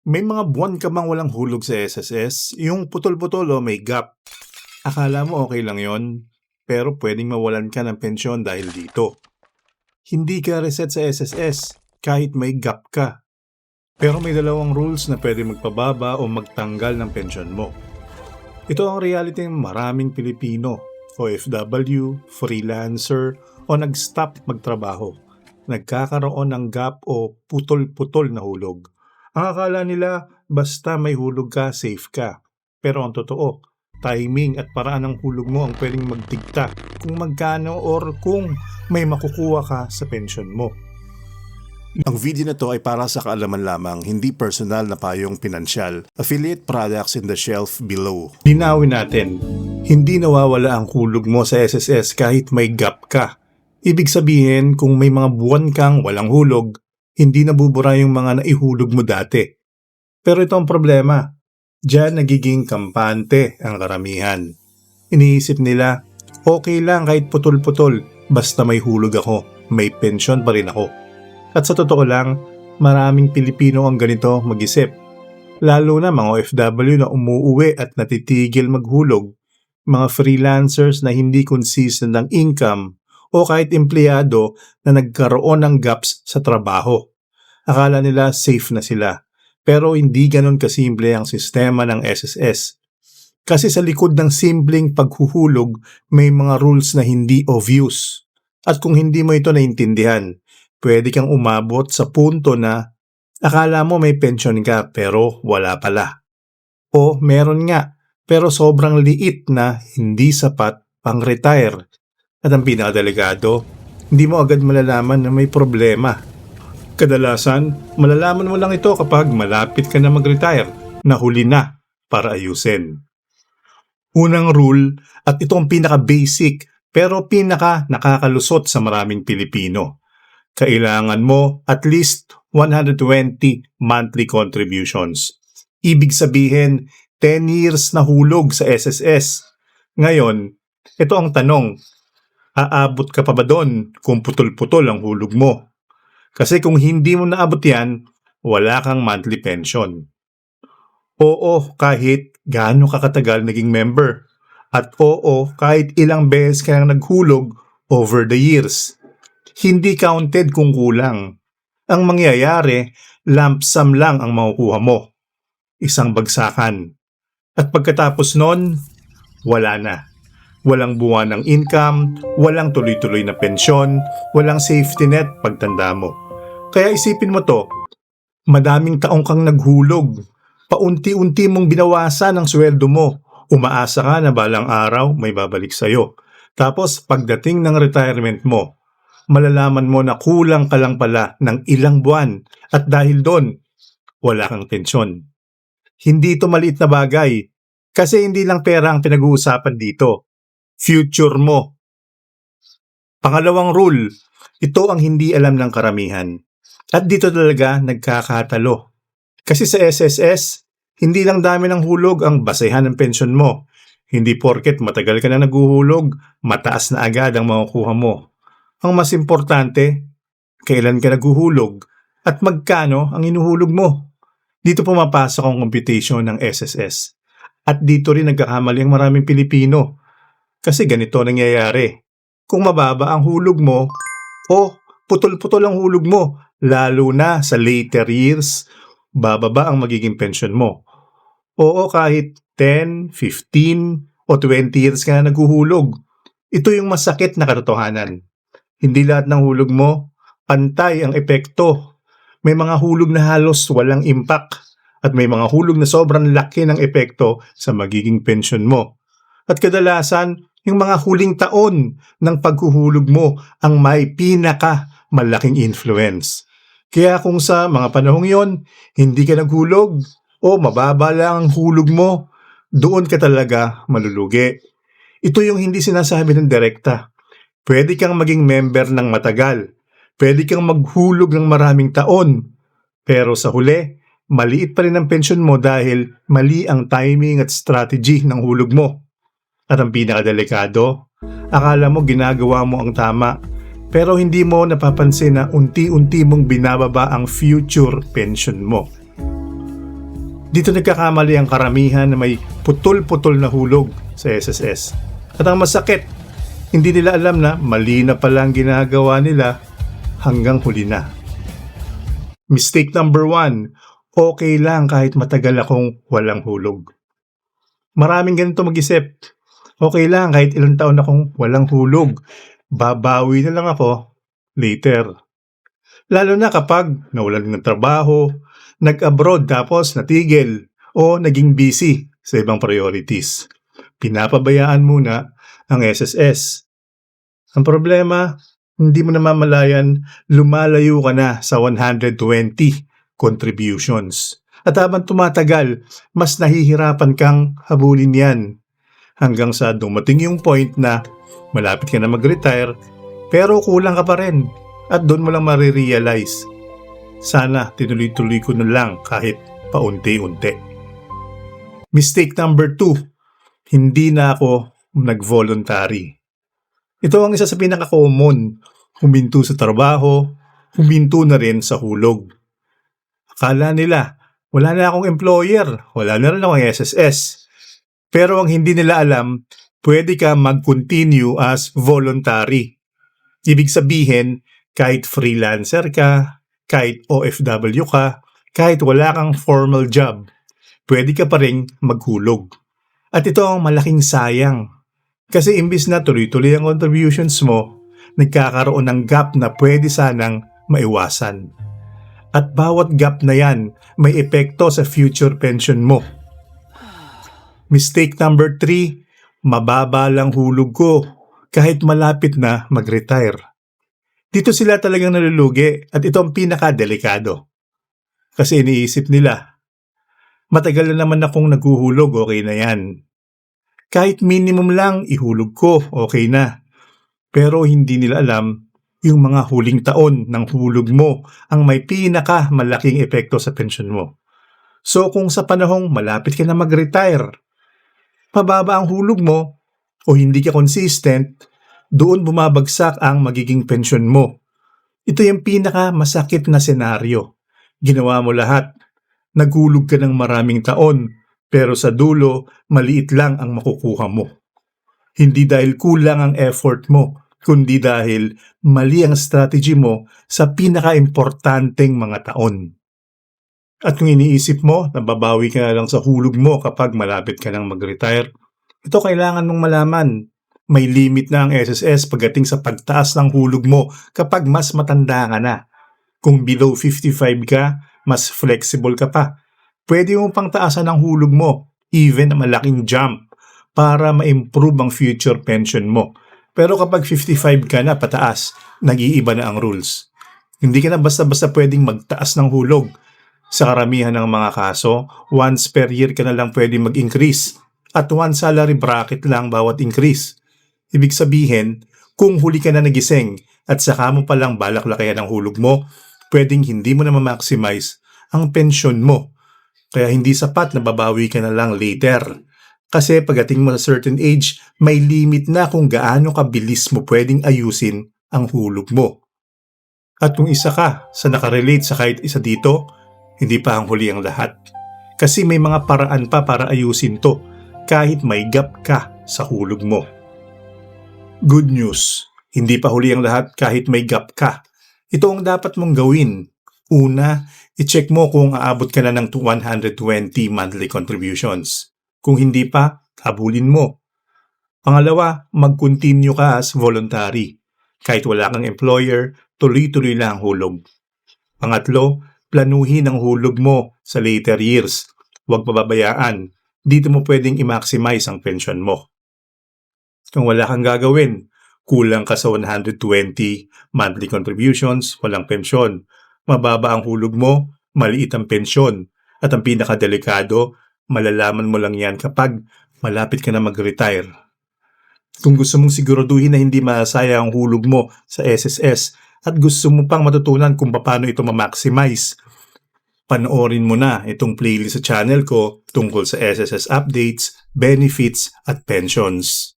May mga buwan ka bang walang hulog sa SSS? Yung putol-putol o may gap. Akala mo okay lang yon, pero pwedeng mawalan ka ng pensyon dahil dito. Hindi ka reset sa SSS kahit may gap ka. Pero may dalawang rules na pwede magpababa o magtanggal ng pensyon mo. Ito ang reality ng maraming Pilipino, OFW, freelancer o nag-stop magtrabaho. Nagkakaroon ng gap o putol-putol na hulog. Ang akala nila basta may hulog ka, safe ka. Pero ang totoo, timing at paraan ng hulog mo ang pwedeng magdikta kung magkano or kung may makukuha ka sa pensyon mo. Ang video na to ay para sa kaalaman lamang, hindi personal na payong pinansyal. Affiliate products in the shelf below. Linawin natin, hindi nawawala ang hulog mo sa SSS kahit may gap ka. Ibig sabihin, kung may mga buwan kang walang hulog, hindi nabubura yung mga naihulog mo dati. Pero ito ang problema. Diyan nagiging kampante ang karamihan. Iniisip nila, okay lang kahit putol-putol, basta may hulog ako, may pensyon pa rin ako. At sa totoo lang, maraming Pilipino ang ganito mag-isip. Lalo na mga OFW na umuuwi at natitigil maghulog, mga freelancers na hindi consistent ng income, o kahit empleyado na nagkaroon ng gaps sa trabaho. Akala nila safe na sila, pero hindi ganon kasimple ang sistema ng SSS. Kasi sa likod ng simpleng paghuhulog, may mga rules na hindi obvious. At kung hindi mo ito naintindihan, pwede kang umabot sa punto na akala mo may pension ka pero wala pala. O meron nga, pero sobrang liit na hindi sapat pang-retire. At ang pinakadelikado, hindi mo agad malalaman na may problema. Kadalasan, malalaman mo lang ito kapag malapit ka na mag-retire, na huli na para ayusin. Unang rule, at ito ang pinaka-basic pero pinaka-nakakalusot sa maraming Pilipino. Kailangan mo at least 120 monthly contributions. Ibig sabihin, 10 years na hulog sa SSS. Ngayon, ito ang tanong, aabot ka pa ba doon kung putol-putol ang hulog mo? Kasi kung hindi mo naabot yan, wala kang monthly pension. Oo, kahit gaano ka katagal naging member. At oo, kahit ilang beses ka nang naghulog over the years. Hindi counted kung kulang. Ang mangyayari, lump sum lang ang makukuha mo. Isang bagsakan. At pagkatapos nun, wala na. Walang buwan ng income, walang tuloy-tuloy na pensyon, walang safety net pagtanda mo. Kaya isipin mo to, madaming taong kang naghulog. Paunti-unti mong binawasan ang sweldo mo. Umaasa ka na balang araw may babalik sa'yo. Tapos pagdating ng retirement mo, malalaman mo na kulang ka lang pala ng ilang buwan at dahil doon, wala kang pensyon. Hindi ito maliit na bagay kasi hindi lang pera ang pinag-uusapan dito. Future mo. Pangalawang rule, ito ang hindi alam ng karamihan. At dito talaga nagkakatalo. Kasi sa SSS, hindi lang dami ng hulog ang basehan ng pensyon mo. Hindi porket matagal ka na naghuhulog, mataas na agad ang makukuha mo. Ang mas importante, kailan ka naghuhulog at magkano ang inuhulog mo. Dito pumapasok ang computation ng SSS. At dito rin nagkakamali ang maraming Pilipino. Kasi ganito nangyayari. Kung mababa ang hulog mo, o putol-putol ang hulog mo, lalo na sa later years, bababa ang magiging pension mo. Oo, kahit 10, 15, o 20 years ka na naghuhulog. Ito yung masakit na katotohanan. Hindi lahat ng hulog mo, pantay ang epekto. May mga hulog na halos walang impact at may mga hulog na sobrang laki ng epekto sa magiging pensyon mo. At kadalasan, yung mga huling taon ng paghuhulog mo ang may pinaka malaking influence. Kaya kung sa mga panahong yon, hindi ka naghulog o mababa lang ang hulog mo, doon ka talaga malulugi. Ito yung hindi sinasabi ng direkta. Pwede kang maging member ng matagal. Pwede kang maghulog ng maraming taon. Pero sa huli, maliit pa rin ang pensyon mo dahil mali ang timing at strategy ng hulog mo. At ang pinakadelikado, akala mo ginagawa mo ang tama, pero hindi mo napapansin na unti-unti mong binababa ang future pension mo. Dito nagkakamali ang karamihan na may putol-putol na hulog sa SSS. At ang masakit, hindi nila alam na mali na pala ang ginagawa nila hanggang huli na. Mistake number 1, okay lang kahit matagal akong walang hulog. Maraming ganito mag-isip. Okay lang kahit ilang taon akong walang hulog. Babawi na lang ako later. Lalo na kapag nawalan ng trabaho, nag-abroad tapos natigil o naging busy sa ibang priorities. Pinapabayaan muna ang SSS. Ang problema, hindi mo namamalayan, lumalayo ka na sa 120 contributions. At habang tumatagal, mas nahihirapan kang habulin yan. Hanggang sa dumating yung point na malapit ka na mag-retire, pero kulang ka pa rin. At doon mo lang marirealize. Sana tinuloy-tuloy ko na lang kahit paunti-unti. Mistake number 2, hindi na ako nag-voluntary. Ito ang isa sa pinaka-common. Huminto sa trabaho, huminto na rin sa hulog. Akala nila, wala na akong employer, wala na rin akong SSS. Pero ang hindi nila alam, pwede ka mag-continue as voluntary. Ibig sabihin, kahit freelancer ka, kahit OFW ka, kahit wala kang formal job, pwede ka pa rin maghulog. At ito ang malaking sayang. Kasi imbis na tuloy-tuloy ang contributions mo, nagkakaroon ng gap na pwede sanang maiwasan. At bawat gap na yan may epekto sa future pension mo. Mistake number 3, mababa lang hulog ko kahit malapit na mag-retire. Dito sila talagang nalulugi at ito ang pinaka-delikado. Kasi iniisip nila, matagal na naman akong naghuhulog, okay na yan. Kahit minimum lang ihulog ko, okay na. Pero hindi nila alam, yung mga huling taon ng hulog mo ang may pinaka-malaking epekto sa pensyon mo. So kung sa panahong malapit ka na mag-retire, mababa ang hulog mo o hindi ka consistent, doon bumabagsak ang magiging pensyon mo. Ito yung pinaka-masakit na senaryo. Ginawa mo lahat. Naghulog ka ng maraming taon, pero sa dulo, maliit lang ang makukuha mo. Hindi dahil kulang ang effort mo, kundi dahil mali ang strategy mo sa pinaka-importanteng mga taon. At kung iniisip mo, nababawi ka na lang sa hulog mo kapag malapit ka nang mag-retire, ito kailangan mong malaman. May limit na ang SSS pagdating sa pagtaas ng hulog mo kapag mas matanda ka na. Kung below 55 ka, mas flexible ka pa. Pwede mo pang taasan ang hulog mo, even na malaking jump, para ma-improve ang future pension mo. Pero kapag 55 ka na pataas, nag-iiba na ang rules. Hindi ka na basta-basta pwedeng magtaas ng hulog. Sa karamihan ng mga kaso, once per year ka na lang pwedeng mag-increase at one salary bracket lang bawat increase. Ibig sabihin, kung huli ka na nagising at saka mo palang balak lakayan ang hulog mo, pwedeng hindi mo na ma-maximize ang pensyon mo. Kaya hindi sapat na babawi ka na lang later. Kasi pagdating mo sa certain age, may limit na kung gaano kabilis mo pwedeng ayusin ang hulog mo. At kung isa ka sa nakarelate sa kahit isa dito, hindi pa ang huli ang lahat. Kasi may mga paraan pa para ayusin to kahit may gap ka sa hulog mo. Good news, hindi pa huli ang lahat kahit may gap ka. Ito ang dapat mong gawin. Una, i-check mo kung aabot ka na ng 120 monthly contributions. Kung hindi pa, habulin mo. Pangalawa, mag-continue ka as voluntary. Kahit wala kang employer, tuloy-tuloy lang ang hulog. Pangatlo, planuhin ang hulog mo sa later years. Huwag pababayaan. Dito mo pwedeng i-maximize ang pension mo. Kung wala kang gagawin, kulang ka sa 120 monthly contributions, walang pensyon. Mababa ang hulog mo, maliit ang pensyon. At ang pinakadelikado, malalaman mo lang yan kapag malapit ka na mag-retire. Kung gusto mong siguraduhin na hindi masaya ang hulog mo sa SSS at gusto mo pang matutunan kung paano ito ma-maximize, panoorin mo na itong playlist sa channel ko tungkol sa SSS updates, benefits at pensions.